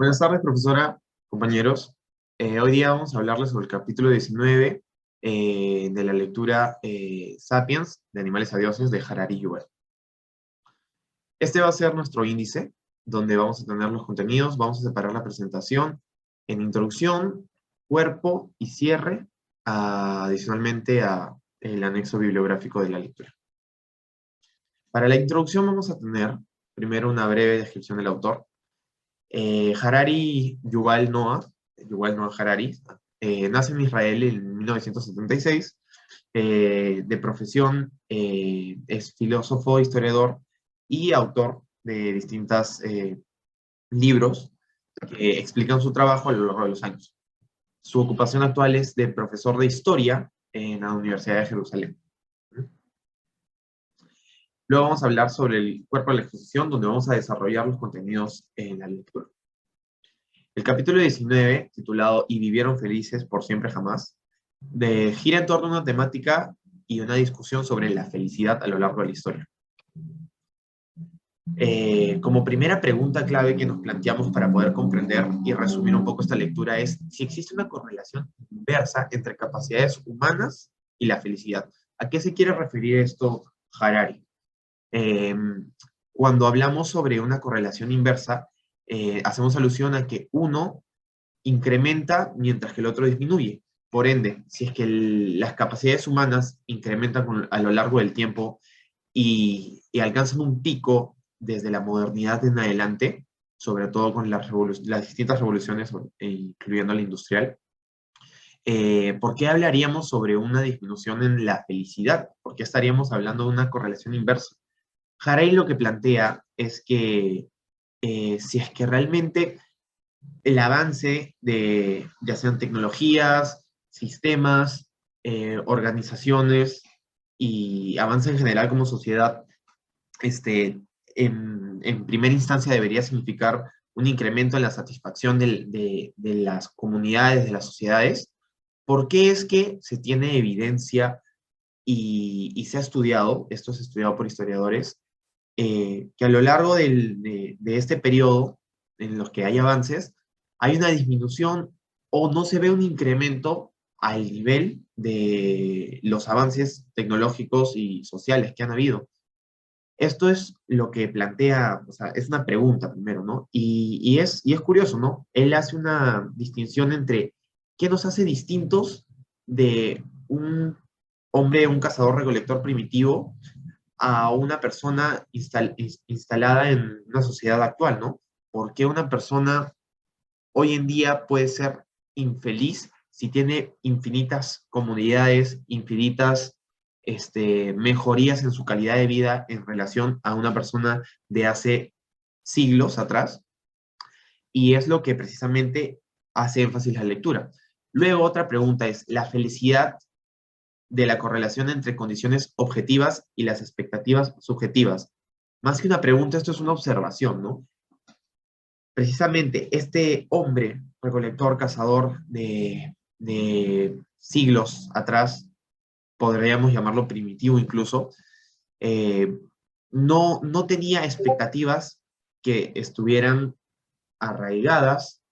Buenas tardes, profesora, compañeros. Hoy día vamos a hablarles sobre el capítulo 19 de la lectura Sapiens, de Animales a Dioses, de Harari Yuval. Este va a ser nuestro índice, donde vamos a tener los contenidos, vamos a separar la presentación en introducción, cuerpo y cierre, adicionalmente a el anexo bibliográfico de la lectura. Para la introducción vamos a tener primero una breve descripción del autor. Harari Yuval Noah Harari, nace en Israel en 1976. De profesión es filósofo, historiador y autor de distintos libros que explican su trabajo a lo largo de los años. Su ocupación actual es de profesor de historia en la Universidad de Jerusalén. Luego vamos a hablar sobre el cuerpo de la exposición, donde vamos a desarrollar los contenidos en la lectura. El capítulo 19, titulado "Y vivieron felices por siempre jamás", gira en torno a una temática y una discusión sobre la felicidad a lo largo de la historia. Como primera pregunta clave que nos planteamos para poder comprender y resumir un poco esta lectura es si existe una correlación inversa entre capacidades humanas y la felicidad. ¿A qué se quiere referir esto Harari? Cuando hablamos sobre una correlación inversa, hacemos alusión a que uno incrementa mientras que el otro disminuye. Por ende, si es que las capacidades humanas incrementan a lo largo del tiempo y alcanzan un pico desde la modernidad en adelante, sobre todo con las distintas revoluciones, incluyendo la industrial, ¿por qué hablaríamos sobre una disminución en la felicidad? ¿Por qué estaríamos hablando de una correlación inversa? Harari lo que plantea es que si es que realmente el avance de ya sean tecnologías, sistemas, organizaciones y avance en general como sociedad, en primera instancia debería significar un incremento en la satisfacción de las comunidades, de las sociedades. ¿Por qué es que se tiene evidencia y se ha estudiado, esto es estudiado por historiadores, que a lo largo de este periodo en los que hay avances, hay una disminución o no se ve un incremento al nivel de los avances tecnológicos y sociales que han habido? Esto es lo que plantea, o sea, es una pregunta primero, ¿no? Y es curioso, ¿no? Él hace una distinción entre qué nos hace distintos de un hombre, un cazador-recolector primitivo, a una persona instalada en una sociedad actual, ¿no? ¿Por qué una persona hoy en día puede ser infeliz si tiene infinitas comunidades, infinitas mejorías en su calidad de vida en relación a una persona de hace siglos atrás? Y es lo que precisamente hace énfasis la lectura. Luego, otra pregunta es, ¿la felicidad de la correlación entre condiciones objetivas y las expectativas subjetivas? Más que una pregunta, esto es una observación, ¿no? Precisamente este hombre, recolector, cazador de siglos atrás, podríamos llamarlo primitivo incluso, eh, no tenía expectativas que estuvieran arraigadas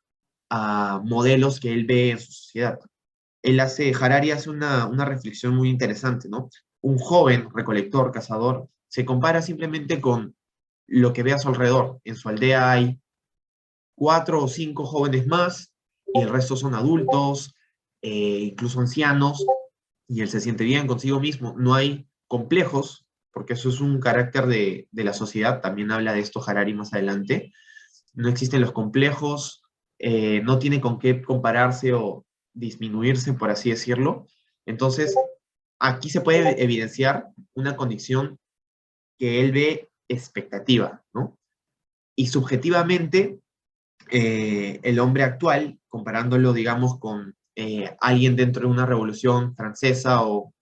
a modelos que él ve en su sociedad. Harari hace una reflexión muy interesante, ¿no? Un joven recolector, cazador, se compara simplemente con lo que ve a su alrededor. En su aldea hay 4 o 5 jóvenes más y el resto son adultos, incluso ancianos, y él se siente bien consigo mismo. No hay complejos, porque eso es un carácter de la sociedad, también habla de esto Harari más adelante. No existen los complejos, no tiene con qué compararse o disminuirse, por así decirlo. Entonces, aquí se puede evidenciar una condición que él ve expectativa, ¿no? Y subjetivamente, el hombre actual, comparándolo, digamos, con alguien dentro de una revolución francesa o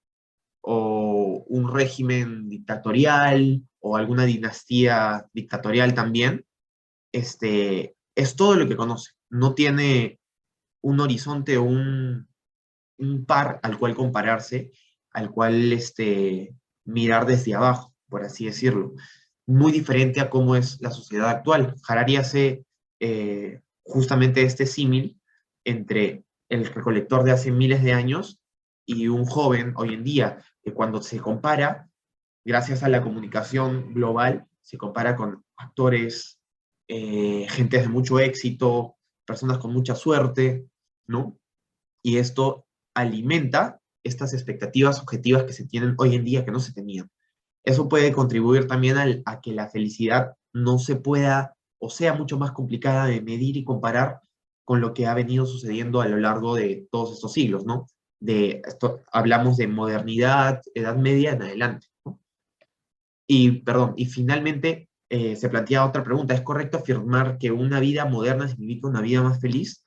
un régimen dictatorial o alguna dinastía dictatorial también, es todo lo que conoce. No tiene un horizonte o un par al cual compararse, al cual mirar desde abajo, por así decirlo. Muy diferente a cómo es la sociedad actual. Harari hace justamente este símil entre el recolector de hace miles de años y un joven hoy en día, que cuando se compara, gracias a la comunicación global, se compara con actores, gentes de mucho éxito, personas con mucha suerte, ¿no? Y esto alimenta estas expectativas objetivas que se tienen hoy en día que no se tenían. Eso puede contribuir también a que la felicidad no se pueda o sea mucho más complicada de medir y comparar con lo que ha venido sucediendo a lo largo de todos estos siglos, ¿no? Hablamos de modernidad, Edad Media en adelante, ¿no? Y, perdón, y finalmente se plantea otra pregunta. ¿Es correcto afirmar que una vida moderna significa una vida más feliz?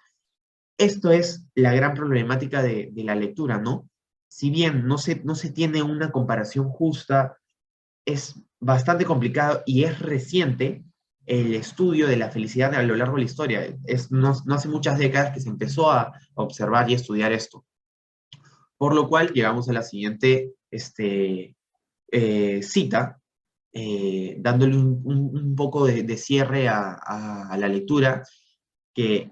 Esto es la gran problemática de la lectura, ¿no? Si bien no se tiene una comparación justa, es bastante complicado y es reciente el estudio de la felicidad a lo largo de la historia. No hace muchas décadas que se empezó a observar y estudiar esto. Por lo cual llegamos a la siguiente cita, dándole un poco de cierre a la lectura, que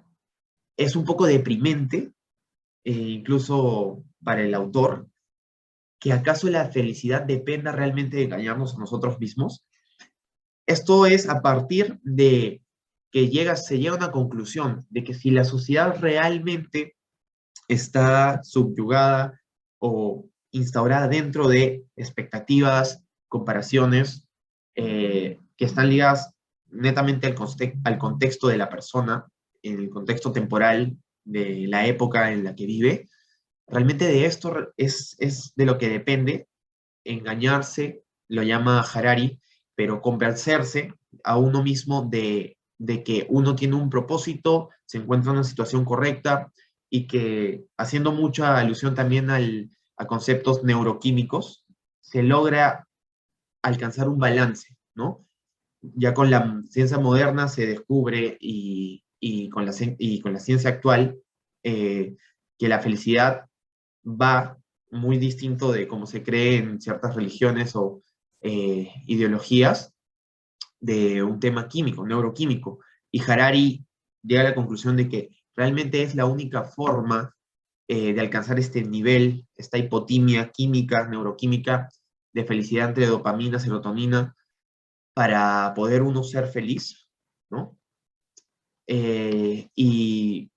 es un poco deprimente, incluso para el autor, que acaso la felicidad dependa realmente de engañarnos a nosotros mismos. Esto es a partir de que se llega a una conclusión de que si la sociedad realmente está subyugada o instaurada dentro de expectativas, comparaciones que están ligadas netamente al contexto de la persona, en el contexto temporal de la época en la que vive, realmente de esto es de lo que depende engañarse, lo llama Harari, pero convencerse a uno mismo de que uno tiene un propósito, se encuentra en una situación correcta y que, haciendo mucha alusión también a conceptos neuroquímicos, se logra alcanzar un balance, ¿no? Ya con la ciencia moderna se descubre y con la ciencia actual que la felicidad va muy distinto de cómo se cree en ciertas religiones o ideologías de un tema químico, neuroquímico. Y Harari llega a la conclusión de que realmente es la única forma de alcanzar este nivel, esta hipotimia química, neuroquímica de felicidad entre dopamina, serotonina, para poder uno ser feliz, ¿no? Y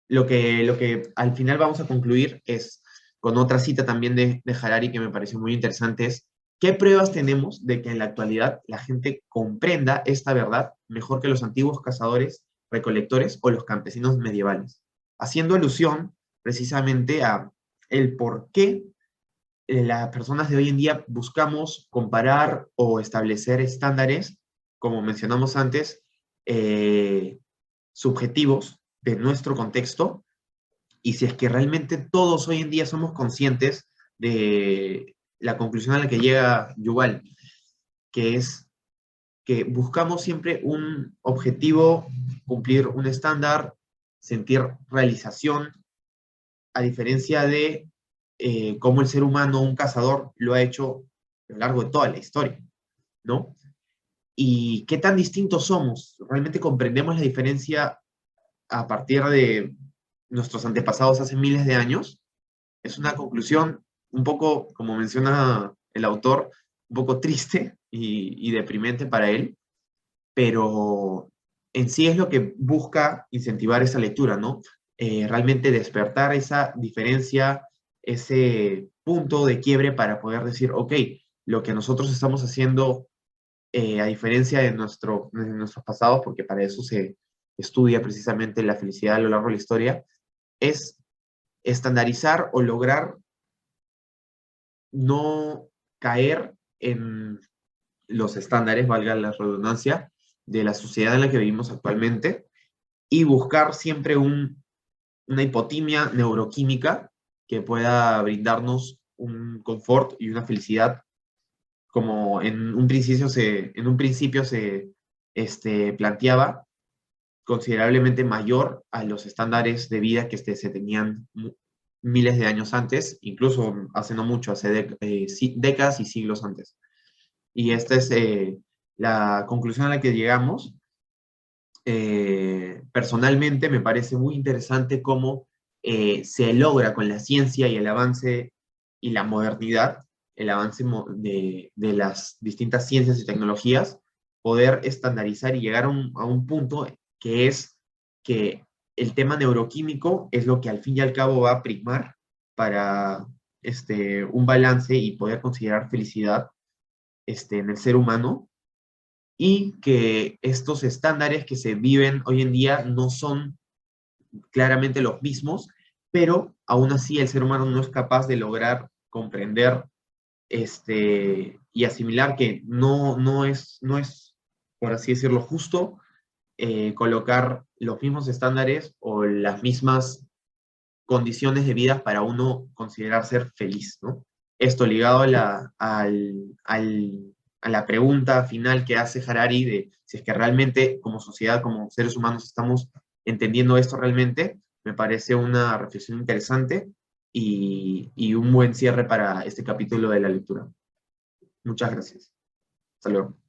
lo que al final vamos a concluir es con otra cita también de Harari que me pareció muy interesante, es ¿qué pruebas tenemos de que en la actualidad la gente comprenda esta verdad mejor que los antiguos cazadores, recolectores o los campesinos medievales? Haciendo alusión precisamente a el por qué las personas de hoy en día buscamos comparar o establecer estándares, como mencionamos antes, subjetivos de nuestro contexto, y si es que realmente todos hoy en día somos conscientes de la conclusión a la que llega Yuval, que es que buscamos siempre un objetivo, cumplir un estándar, sentir realización, a diferencia de cómo el ser humano, un cazador, lo ha hecho a lo largo de toda la historia, ¿no? Y qué tan distintos somos. Realmente comprendemos la diferencia a partir de nuestros antepasados hace miles de años. Es una conclusión un poco, como menciona el autor, un poco triste y deprimente para él, pero en sí es lo que busca incentivar esa lectura, ¿no? Realmente despertar esa diferencia, ese punto de quiebre para poder decir, ok, lo que nosotros estamos haciendo, a diferencia de nuestros pasados, porque para eso se estudia precisamente la felicidad a lo largo de la historia, es estandarizar o lograr no caer en los estándares, valga la redundancia, de la sociedad en la que vivimos actualmente y buscar siempre una hipotimia neuroquímica que pueda brindarnos un confort y una felicidad como en un principio se planteaba, considerablemente mayor a los estándares de vida que se tenían miles de años antes, incluso hace no mucho, hace décadas y siglos antes. Y esta es la conclusión a la que llegamos. personalmente me parece muy interesante cómo se logra con la ciencia y el avance y la modernidad, el avance de las distintas ciencias y tecnologías, poder estandarizar y llegar a un punto que es que el tema neuroquímico es lo que al fin y al cabo va a primar para un balance y poder considerar felicidad en el ser humano, y que estos estándares que se viven hoy en día no son claramente los mismos, pero aún así el ser humano no es capaz de lograr comprender y asimilar que no es, por así decirlo, justo colocar los mismos estándares o las mismas condiciones de vida para uno considerar ser feliz, ¿no? Esto ligado a la pregunta final que hace Harari de si es que realmente como sociedad, como seres humanos, estamos entendiendo esto realmente, me parece una reflexión interesante y un buen cierre para este capítulo de la lectura. Muchas gracias. Hasta luego.